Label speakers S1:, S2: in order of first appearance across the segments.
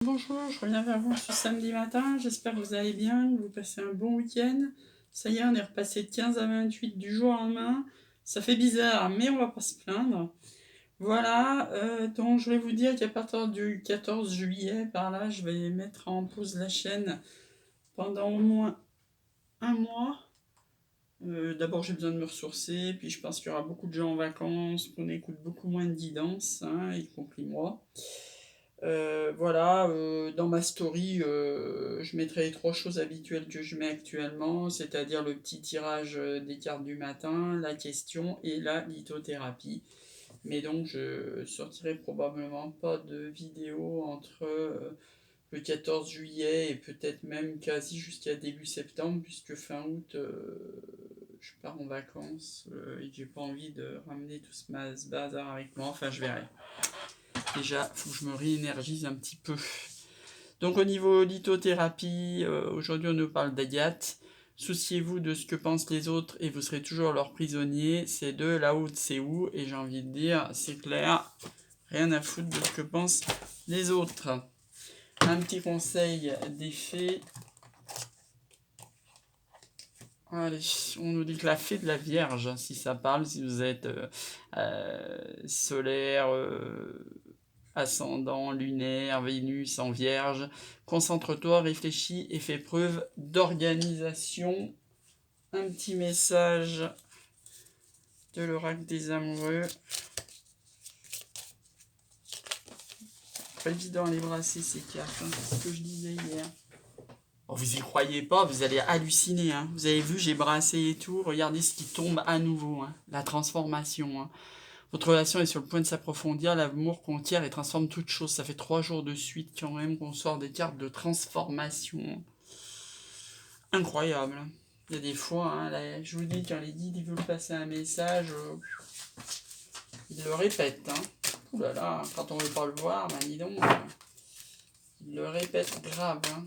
S1: Bonjour, je reviens vers vous ce samedi matin, j'espère que vous allez bien, que vous passez un bon week-end. Ça y est, on est repassé de 15 à 28 du jour au lendemain. Ça fait bizarre, mais on va pas se plaindre. Voilà, donc je vais vous dire qu'à partir du 14 juillet, par là, je vais mettre en pause la chaîne pendant au moins un mois. D'abord, j'ai besoin de me ressourcer, puis je pense qu'il y aura beaucoup de gens en vacances, qu'on écoute beaucoup moins de guidance, hein, y compris moi. Voilà, dans ma story, je mettrai les 3 choses habituelles que je mets actuellement, c'est-à-dire le petit tirage des cartes du matin, la question et la lithothérapie. Mais donc, je sortirai probablement pas de vidéo entre le 14 juillet et peut-être même quasi jusqu'à début septembre, puisque fin août, je pars en vacances et j'ai pas envie de ramener tout ce bazar avec moi. Enfin, je verrai. Déjà, il faut que je me réénergise un petit peu. Donc au niveau lithothérapie, aujourd'hui on nous parle d'Agathe. Souciez-vous de ce que pensent les autres et vous serez toujours leurs prisonniers. C'est de Lao Tse-où et j'ai envie de dire, c'est clair, rien à foutre de ce que pensent les autres. Un petit conseil des fées. Allez, on nous dit que la fée de la Vierge, si ça parle, si vous êtes solaire, ascendant, lunaire, Vénus en Vierge, concentre-toi, réfléchis et fais preuve d'organisation. Un petit message de l'oracle des amoureux. Pas évident à les brasser ces cartes, hein, c'est ce que je disais hier. Oh, vous y croyez pas, vous allez halluciner. Hein. Vous avez vu, j'ai brassé et tout. Regardez ce qui tombe à nouveau. Hein. La transformation. Hein. Votre relation est sur le point de s'approfondir. L'amour conquiert et transforme toute chose. Ça fait 3 jours de suite quand même qu'on sort des cartes de transformation. Incroyable. Il y a des fois, hein, là, je vous dis, quand les guides veulent passer un message, ils le répètent. Hein. Ouh là là, quand on ne veut pas le voir, ben dis donc, ils le répètent grave. Hein.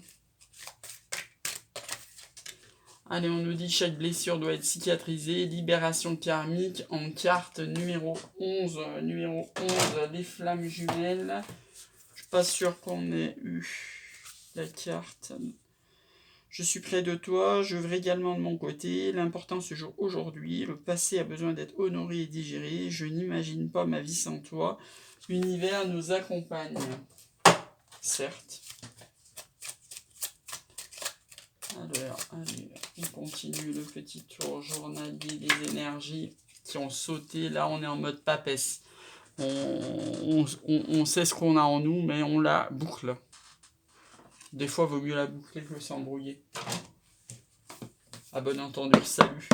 S1: Allez, on nous dit chaque blessure doit être cicatrisée. Libération karmique en carte numéro 11. Numéro 11, les flammes jumelles. Je suis pas sûr qu'on ait eu la carte. Je suis près de toi, je veux également de mon côté. L'important ce jour aujourd'hui. Le passé a besoin d'être honoré et digéré. Je n'imagine pas ma vie sans toi. L'univers nous accompagne. Certes. Alors, allez, on continue le petit tour journalier des énergies qui ont sauté. Là, on est en mode papesse. On sait ce qu'on a en nous, mais on la boucle. Des fois, il vaut mieux la boucler que s'embrouiller. À bon entendu, salut.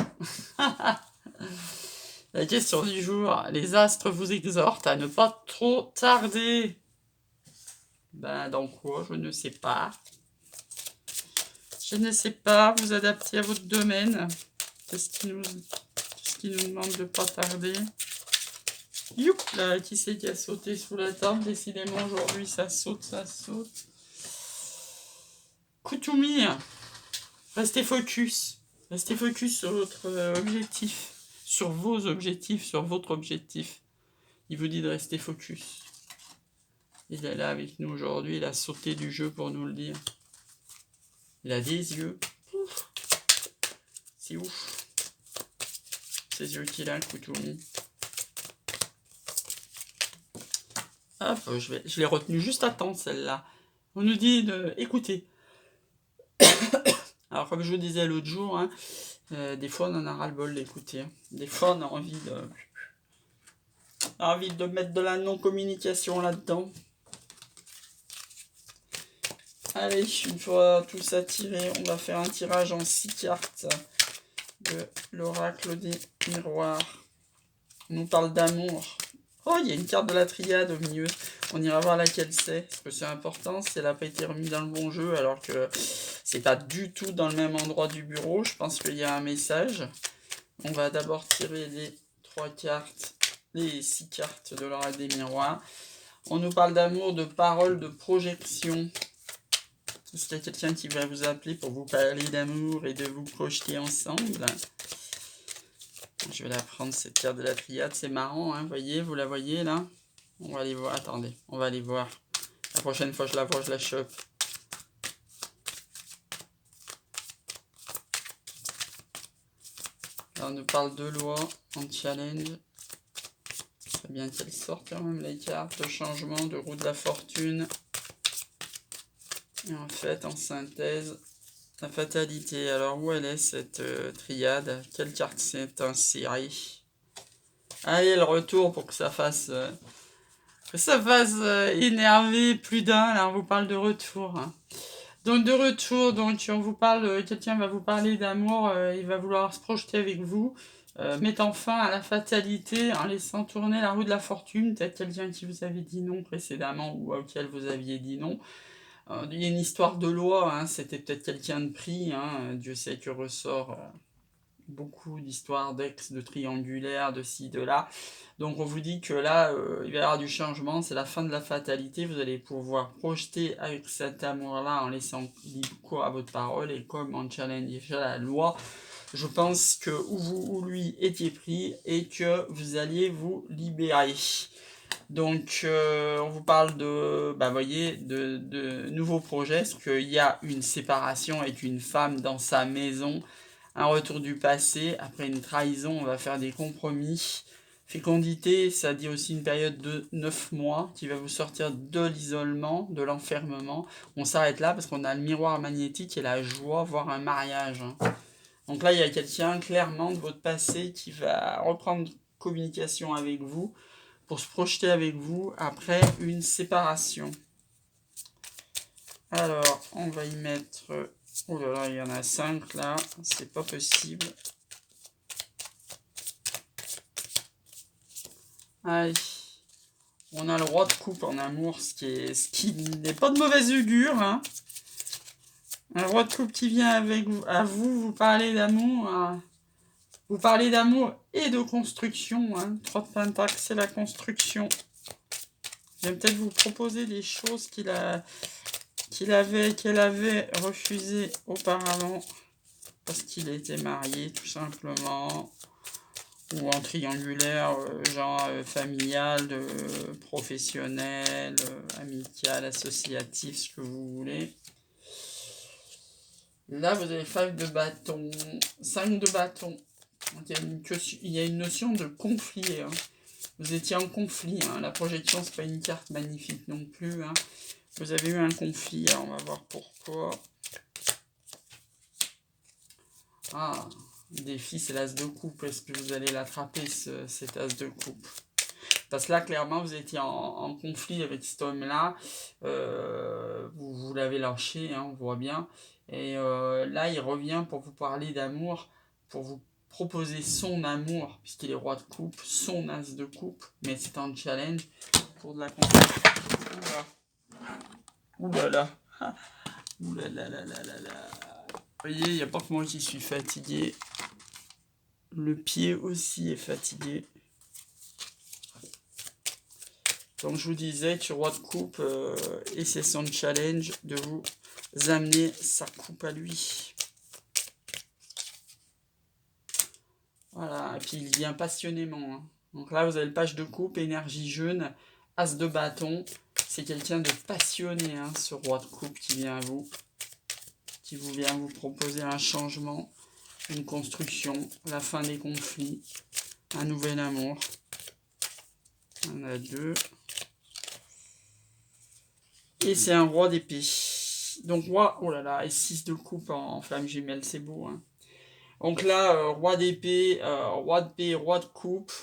S1: La question du jour, les astres vous exhortent à ne pas trop tarder. Ben, dans quoi? Je ne sais pas. Je ne sais pas, vous adaptez à votre domaine. Qu'est-ce qui nous demande de ne pas tarder? Youp là, qui c'est qui a sauté sous la table? Décidément, aujourd'hui, ça saute, ça saute. Kutumi, restez focus. Restez focus sur votre objectif. Sur vos objectifs, sur votre objectif. Il vous dit de rester focus. Il est là avec nous aujourd'hui, il a sauté du jeu pour nous le dire. Il a des yeux. Ouf. C'est ouf. Ces yeux qu'il a, Kutumi. Hop, je l'ai retenu juste à temps celle-là. On nous dit de écouter. Alors comme je vous disais l'autre jour, hein, des fois on en a ras-le-bol d'écouter. Hein. Des fois on a envie de mettre de la non-communication là-dedans. Allez, une fois tout ça tiré, on va faire un tirage en 6 cartes de l'oracle des miroirs. On nous parle d'amour. Oh, il y a une carte de la triade au milieu. On ira voir laquelle c'est, parce que c'est important si elle n'a pas été remise dans le bon jeu, alors que c'est pas du tout dans le même endroit du bureau. Je pense qu'il y a un message. On va d'abord tirer les 3 cartes, les 6 cartes de l'oracle des miroirs. On nous parle d'amour, de parole, de projection. Est-ce qu'il y a quelqu'un qui va vous appeler pour vous parler d'amour et de vous projeter ensemble? Je vais la prendre, cette carte de la triade. C'est marrant, hein, voyez, vous la voyez là? On va aller voir, attendez, on va aller voir La prochaine fois que je la vois, je la chope. Là, on nous parle de loi en challenge. C'est bien qu'elle sorte quand même les cartes. De changement, de roue de la fortune. Et en fait, en synthèse, la fatalité. Alors, où elle est cette triade? Quelle carte s'est insérée? Allez, le retour pour que ça fasse... énerver plus d'un. Là, on vous parle de retour. Hein. Donc, de retour, donc, on vous parle... quelqu'un va vous parler d'amour. Il va vouloir se projeter avec vous. Mettant fin à la fatalité en laissant tourner la roue de la fortune. Peut-être quelqu'un qui vous avait dit non précédemment ou auquel vous aviez dit non. Il y a une histoire de loi, hein, c'était peut-être quelqu'un de pris, hein, Dieu sait que ressort beaucoup d'histoires d'ex, de triangulaires, de ci, de là. Donc on vous dit que là, il va y avoir du changement, c'est la fin de la fatalité, vous allez pouvoir projeter avec cet amour-là en laissant libre cours à votre parole, et comme en challenge la loi, je pense que vous ou lui étiez pris et que vous alliez vous libérer. Donc, on vous parle de, voyez, de nouveaux projets, parce qu'il y a une séparation avec une femme dans sa maison, un retour du passé, après une trahison, on va faire des compromis. Fécondité, ça dit aussi une période de 9 mois qui va vous sortir de l'isolement, de l'enfermement. On s'arrête là parce qu'on a le miroir magnétique et la joie, voire un mariage. Donc là, il y a quelqu'un clairement de votre passé qui va reprendre communication avec vous pour se projeter avec vous après une séparation. Alors, on va y mettre... Oh là là, il y en a 5 là, c'est pas possible. Allez, on a le roi de coupe en amour, ce qui n'est pas de mauvaise augure. Hein. Un roi de coupe qui vient avec vous, à vous parler d'amour. Hein. Vous parlez d'amour et de construction. Hein. 3 de pentacles, c'est la construction. Je vais peut-être vous proposer des choses qu'elle avait refusé auparavant parce qu'il était marié tout simplement, ou en triangulaire, genre familial, professionnel, amical, associatif, ce que vous voulez. Là, vous avez 5 de bâton, 5 de bâton. Donc, il y a une notion de conflit. Hein. Vous étiez en conflit. Hein. La projection, c'est pas une carte magnifique non plus. Hein. Vous avez eu un conflit. Alors, on va voir pourquoi. Ah, défi, c'est l'as de coupe. Est-ce que vous allez l'attraper, cet as de coupe? Parce que là, clairement, vous étiez en conflit avec cet homme-là. Vous l'avez lâché, hein, on voit bien. Et là, il revient pour vous parler d'amour, pour vous proposer son amour, puisqu'il est roi de coupe, son as de coupe. Mais c'est un challenge pour de la confiance. Ouh là là. Ouh là là là là là là. Vous voyez, il n'y a pas que moi qui suis fatigué. Le pied aussi est fatigué. Donc je vous disais que roi de coupe, et c'est son challenge de vous amener sa coupe à lui. Voilà, et puis il vient passionnément. Hein. Donc là vous avez le page de coupe, énergie jeune, as de bâton. C'est quelqu'un de passionné, hein, ce roi de coupe qui vient à vous. Qui vient vous proposer un changement, une construction, la fin des conflits, un nouvel amour. On a 2. Et c'est un roi d'épée. Donc roi, oh là là, et 6 de coupe en flamme jumelle, c'est beau. Hein. Donc là, roi d'épée, roi de coupe.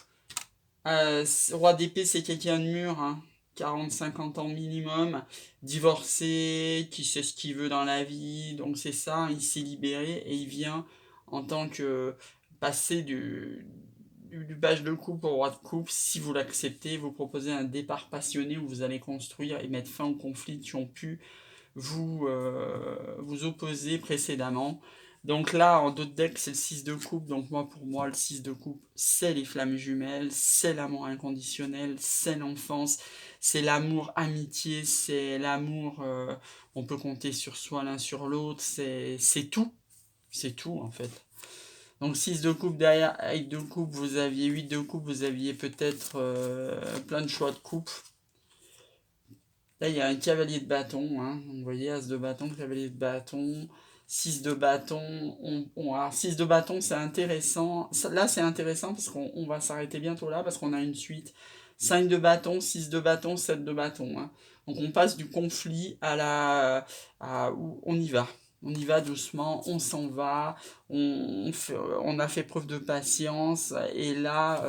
S1: Roi d'épée, c'est quelqu'un de mûr, hein. 40-50 ans minimum, divorcé, qui sait ce qu'il veut dans la vie. Donc c'est ça, il s'est libéré et il vient en tant que passer du page de coupe au roi de coupe. Si vous l'acceptez, vous proposez un départ passionné où vous allez construire et mettre fin aux conflits qui ont pu vous opposer précédemment. Donc là, en d'autres decks, c'est le 6 de coupe. Donc pour moi, le 6 de coupe, c'est les flammes jumelles, c'est l'amour inconditionnel, c'est l'enfance, c'est l'amour amitié, c'est l'amour, on peut compter sur soi l'un sur l'autre, c'est tout. C'est tout, en fait. Donc 6 de coupe derrière, avec 2 coupes, vous aviez 8 de coupe, vous aviez peut-être plein de choix de coupe. Là, il y a un cavalier de bâton, hein. Donc, vous voyez, as de bâton, cavalier de bâton, 6 de bâton. Alors, 6 de bâton, c'est intéressant. Là, c'est intéressant parce qu'on va s'arrêter bientôt là parce qu'on a une suite. 5 de bâton, 6 de bâton, 7 de bâton, hein. Donc, on passe du conflit où on y va. On y va doucement, on s'en va, on a fait preuve de patience, et là,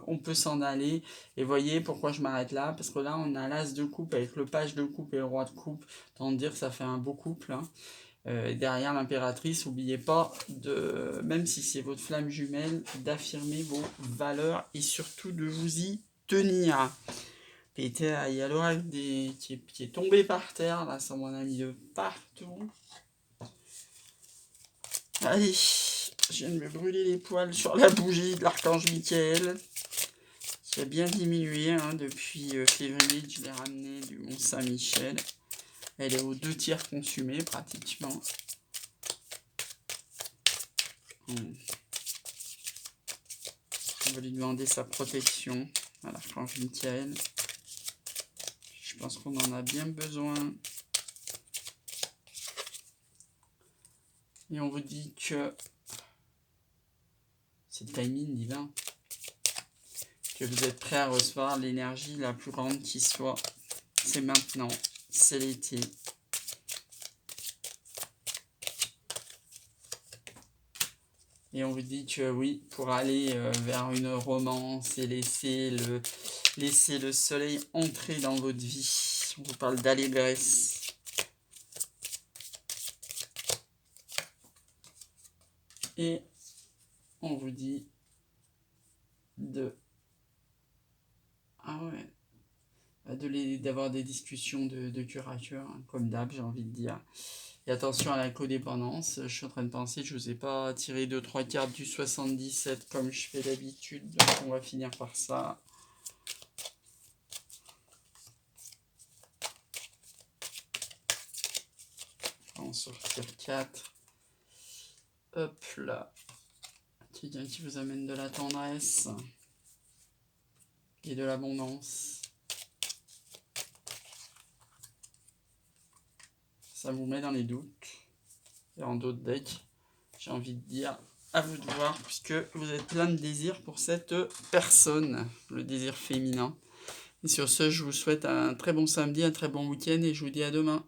S1: on peut s'en aller. Et voyez pourquoi je m'arrête là, parce que là, on a l'as de coupe avec le page de coupe et le roi de coupe, tant dire que ça fait un beau couple, hein. Derrière l'impératrice, n'oubliez pas, même si c'est votre flamme jumelle, d'affirmer vos valeurs et surtout de vous y tenir. Il y a l'oracle qui est tombé par terre, là, ça m'en a mis de partout. Allez, je viens de me brûler les poils sur la bougie de l'archange Michael, qui a bien diminué, hein, depuis février, je l'ai ramené du Mont Saint-Michel. Elle est aux 2 tiers consumée, pratiquement. On va lui demander sa protection à l'archange Michael. Je pense qu'on en a bien besoin. Et on vous dit que c'est le timing divin, que vous êtes prêt à recevoir l'énergie la plus grande qui soit. C'est maintenant, c'est l'été. Et on vous dit que oui, pour aller vers une romance et laisser le soleil entrer dans votre vie. On vous parle d'allégresse. Et on vous dit d'avoir des discussions de cœur à cœur, hein, comme d'hab, j'ai envie de dire. Et attention à la codépendance. Je suis en train de penser, je ne vous ai pas tiré 2-3 cartes du 77 comme je fais d'habitude, donc on va finir par ça. On va en sortir 4. Hop là. Quelqu'un qui vous amène de la tendresse et de l'abondance. Ça vous met dans les doutes. Et en d'autres decks, j'ai envie de dire, à vous de voir, puisque vous êtes plein de désir pour cette personne, le désir féminin. Et sur ce, je vous souhaite un très bon samedi, un très bon week-end, et je vous dis à demain.